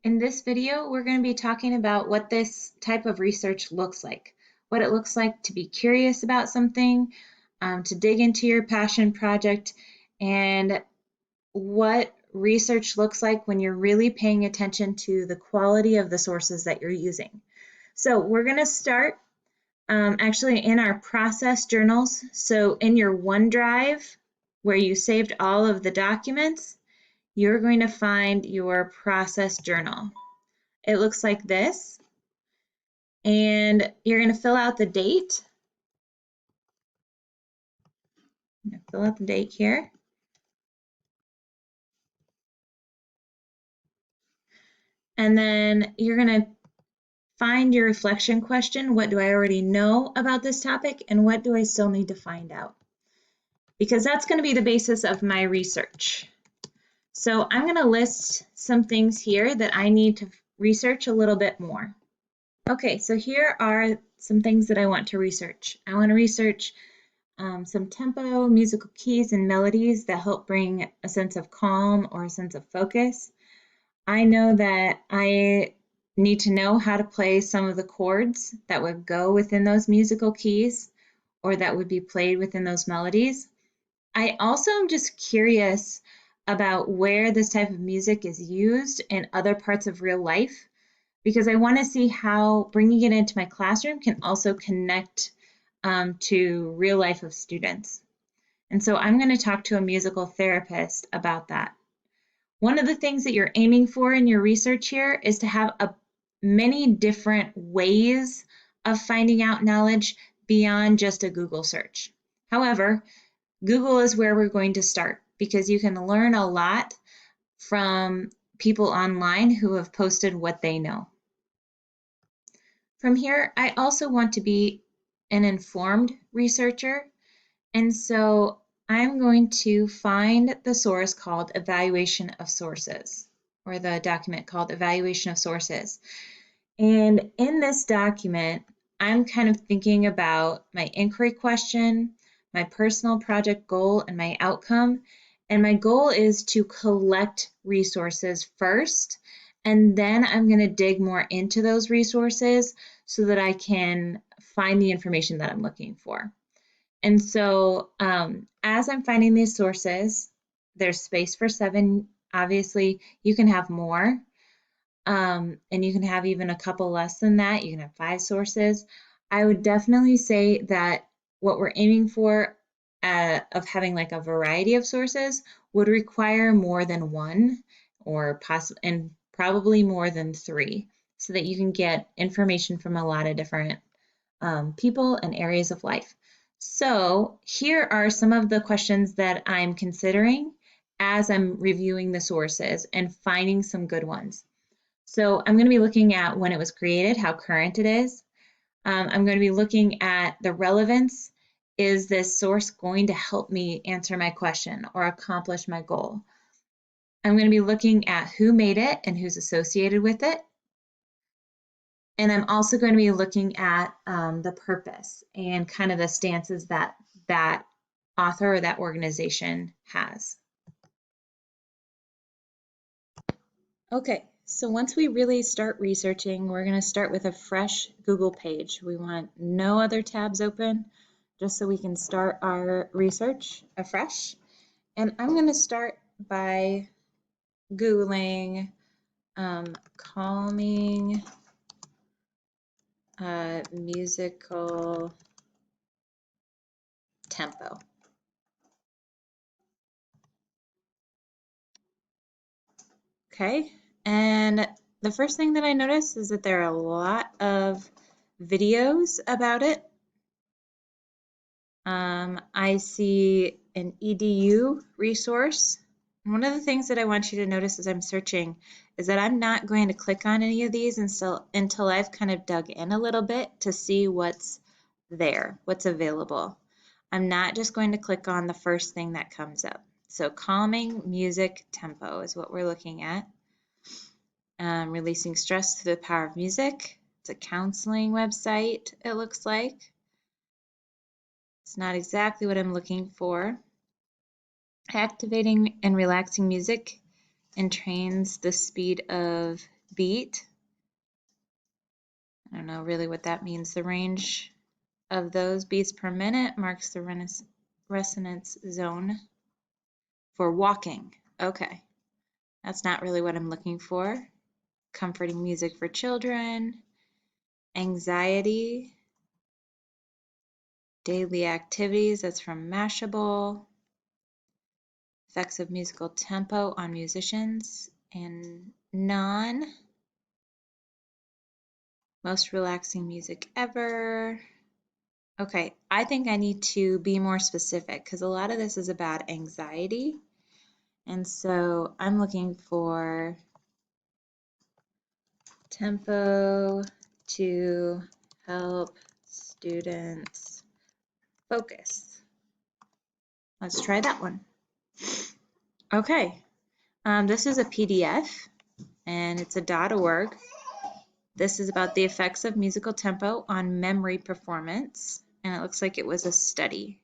In this video, we're going to be talking about what this type of research looks like, what it looks like to be curious about something, to dig into your passion project, and what research looks like when you're really paying attention to the quality of the sources that you're using. So we're going to start actually in our process journals. So in your OneDrive, where you saved all of the documents, you're going to find your process journal. It looks like this, and you're going to fill out the date. I'm going to fill out the date here. And then you're going to find your reflection question. What do I already know about this topic, and what do I still need to find out? Because that's going to be the basis of my research. So I'm going to list some things here that I need to research a little bit more. Okay, so here are some things that I want to research. I want to research some tempo, musical keys, and melodies that help bring a sense of calm or a sense of focus. I know that I need to know how to play some of the chords that would go within those musical keys or that would be played within those melodies. I also am just curious about where this type of music is used in other parts of real life, because I want to see how bringing it into my classroom can also connect to real life of students. And so I'm going to talk to a musical therapist about that. One of the things that you're aiming for in your research here is to have many different ways of finding out knowledge beyond just a Google search. However, Google is where we're going to start because you can learn a lot from people online who have posted what they know. From here, I also want to be an informed researcher, and so I'm going to find the source called Evaluation of Sources, or the document called Evaluation of Sources. And in this document, I'm kind of thinking about my inquiry question, my personal project goal, and my outcome. And my goal is to collect resources first, and then I'm going to dig more into those resources so that I can find the information that I'm looking for. And so as I'm finding these sources, there's space for 7. Obviously, you can have more, and you can have even a couple less than that. You can have 5 sources. I would definitely say that what we're aiming for of having like a variety of sources would require more than 1 or and probably more than 3 so that you can get information from a lot of different people and areas of life. So here are some of the questions that I'm considering as I'm reviewing the sources and finding some good ones. So I'm going to be looking at when it was created, how current it is. I'm going to be looking at the relevance. Is this source going to help me answer my question or accomplish my goal? I'm going to be looking at who made it and who's associated with it. And I'm also going to be looking at the purpose and kind of the stances that that author or that organization has. Okay, so once we really start researching, we're going to start with a fresh Google page. We want no other tabs open, just so we can start our research afresh. And I'm going to start by Googling calming musical tempo. Okay, and the first thing that I noticed is that there are a lot of videos about it. I see an EDU resource. One of the things that I want you to notice as I'm searching is that I'm not going to click on any of these until I've kind of dug in a little bit to see what's there, what's available. I'm not just going to click on the first thing that comes up. So calming music tempo is what we're looking at. Releasing stress through the power of music. It's a counseling website, it looks like. It's not exactly what I'm looking for. Activating and relaxing music entrains the speed of beat. I don't know really what that means. The range of those beats per minute marks the resonance zone for walking. Okay, that's not really what I'm looking for. Comforting music for children, anxiety, daily activities, that's from Mashable, effects of musical tempo on musicians, and non, most relaxing music ever. Okay, I think I need to be more specific because a lot of this is about anxiety. And so I'm looking for tempo to help students focus. Let's try that one. Okay, this is a PDF and it's a .org. This is about the effects of musical tempo on memory performance, and it looks like it was a study.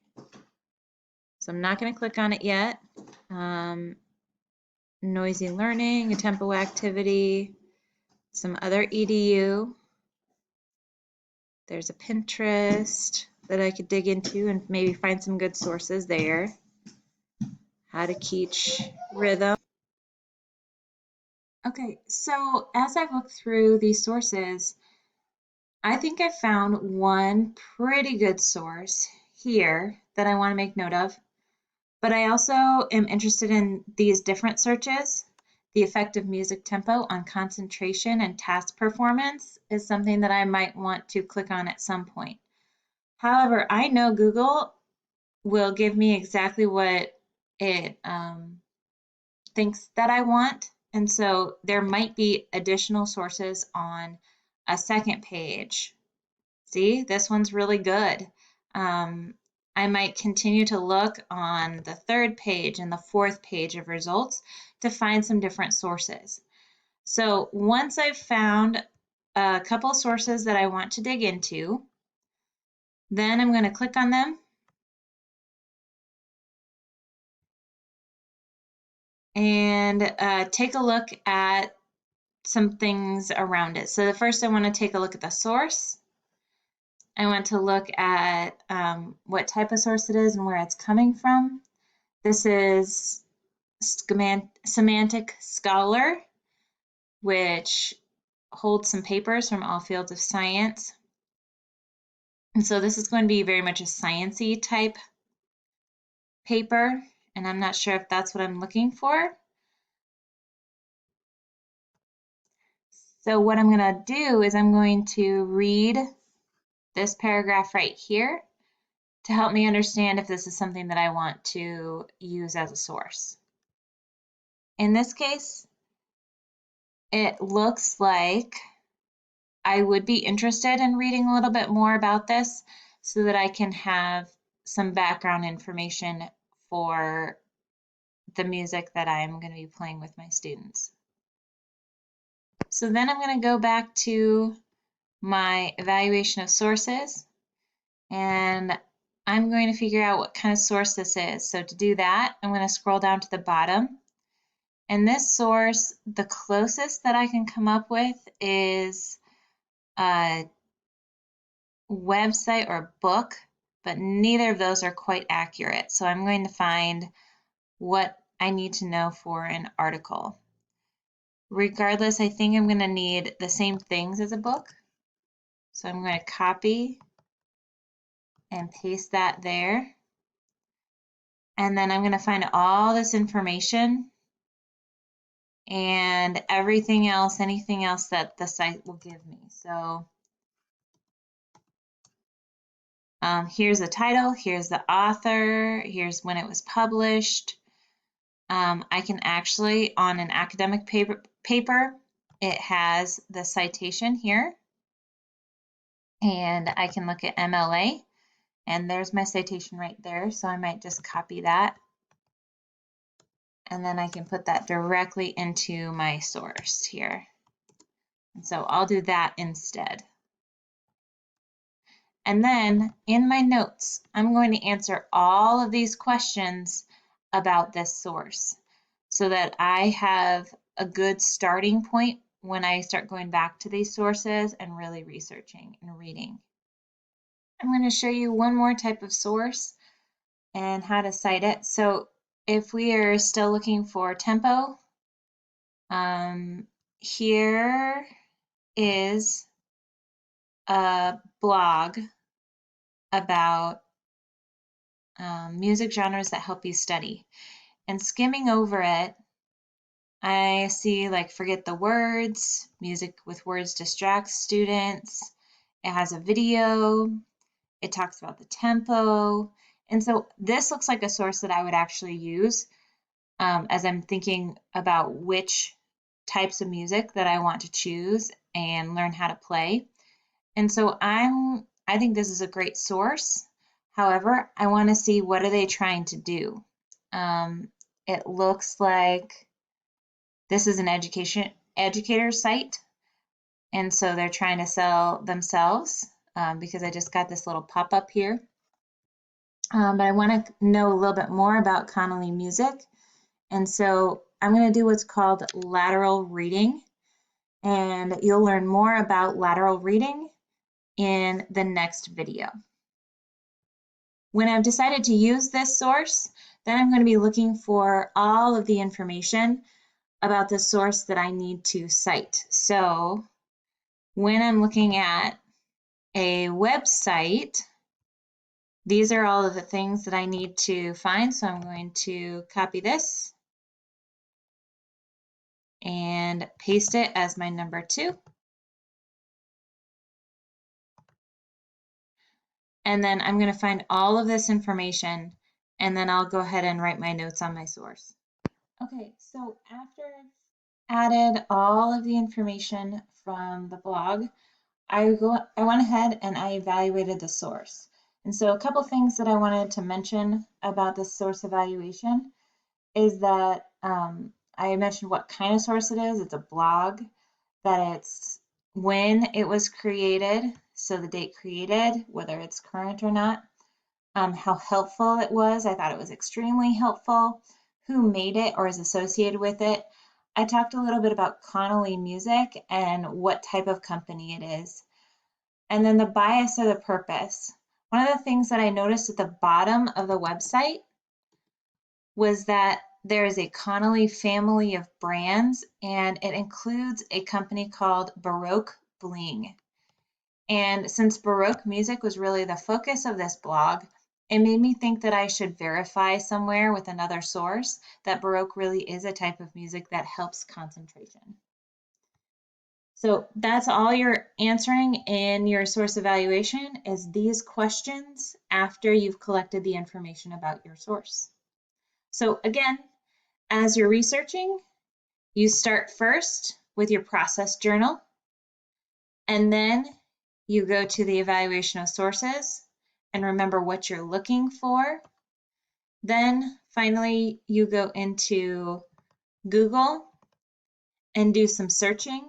So I'm not going to click on it yet. Noisy learning, a tempo activity, some other EDU. There's a Pinterest that I could dig into and maybe find some good sources there. How to teach rhythm. Okay, so as I've looked through these sources, I think I found one pretty good source here that I want to make note of, but I also am interested in these different searches. The effect of music tempo on concentration and task performance is something that I might want to click on at some point. However, I know Google will give me exactly what it thinks that I want, and so there might be additional sources on a second page. See, this one's really good. I might continue to look on the third page and the fourth page of results to find some different sources. So once I've found a couple of sources that I want to dig into, then I'm going to click on them and take a look at some things around it. So the first I want to take a look at the source. I want to look at what type of source it is and where it's coming from. This is Semantic Scholar, which holds some papers from all fields of science. And so this is going to be very much a sciencey type paper, and I'm not sure if that's what I'm looking for. So what I'm going to do is I'm going to read this paragraph right here to help me understand if this is something that I want to use as a source. In this case, it looks like I would be interested in reading a little bit more about this so that I can have some background information for the music that I'm going to be playing with my students. So then I'm going to go back to my evaluation of sources, and I'm going to figure out what kind of source this is. So to do that, I'm going to scroll down to the bottom. And this source, the closest that I can come up with is a website or book, but neither of those are quite accurate. So I'm going to find what I need to know for an article. Regardless, I think I'm going to need the same things as a book. So I'm going to copy and paste that there. And then I'm going to find all this information and everything else, anything else that the site will give me. So here's the title, here's the author, here's when it was published. I can actually, on an academic paper, it has the citation here. And I can look at MLA, and there's my citation right there. So I might just copy that. And then I can put that directly into my source here. And so I'll do that instead. And then in my notes, I'm going to answer all of these questions about this source so that I have a good starting point when I start going back to these sources and really researching and reading. I'm going to show you one more type of source and how to cite it. So if we are still looking for tempo, here is a blog about music genres that help you study. And skimming over it, I see like forget the words, music with words distracts students. It has a video. It talks about the tempo. And so this looks like a source that I would actually use as I'm thinking about which types of music that I want to choose and learn how to play. And so I think this is a great source. However, I want to see what are they trying to do. It looks like this is an educator site, and so they're trying to sell themselves because I just got this little pop-up here. But I want to know a little bit more about Connolly Music, and so I'm going to do what's called lateral reading, and you'll learn more about lateral reading in the next video. When I've decided to use this source, then I'm going to be looking for all of the information about the source that I need to cite. So when I'm looking at a website, these are all of the things that I need to find. So I'm going to copy this and paste it as my number 2. And then I'm going to find all of this information, and then I'll go ahead and write my notes on my source. Okay, so after I've added all of the information from the blog, I went ahead and I evaluated the source. And so a couple things that I wanted to mention about this source evaluation is that I mentioned what kind of source it is. It's a blog, that it's when it was created, so the date created, whether it's current or not, how helpful it was. I thought it was extremely helpful. Who made it or is associated with it. I talked a little bit about Connolly Music and what type of company it is. And then the bias or the purpose. One of the things that I noticed at the bottom of the website was that there is a Connolly family of brands, and it includes a company called Baroque Bling. And since Baroque music was really the focus of this blog, it made me think that I should verify somewhere with another source that Baroque really is a type of music that helps concentration. So that's all you're answering in your source evaluation is these questions after you've collected the information about your source. So again, as you're researching, you start first with your process journal, and then you go to the evaluation of sources and remember what you're looking for. Then finally, you go into Google and do some searching,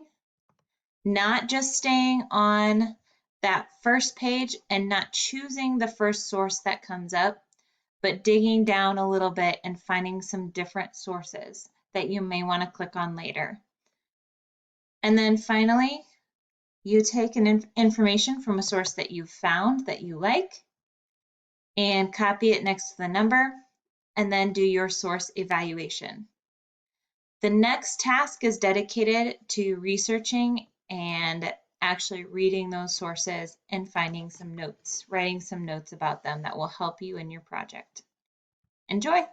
not just staying on that first page and not choosing the first source that comes up, but digging down a little bit and finding some different sources that you may want to click on later. And then finally, you take information from a source that you've found that you like and copy it next to the number, and then do your source evaluation. The next task is dedicated to researching and actually reading those sources and finding some notes, writing some notes about them that will help you in your project. Enjoy!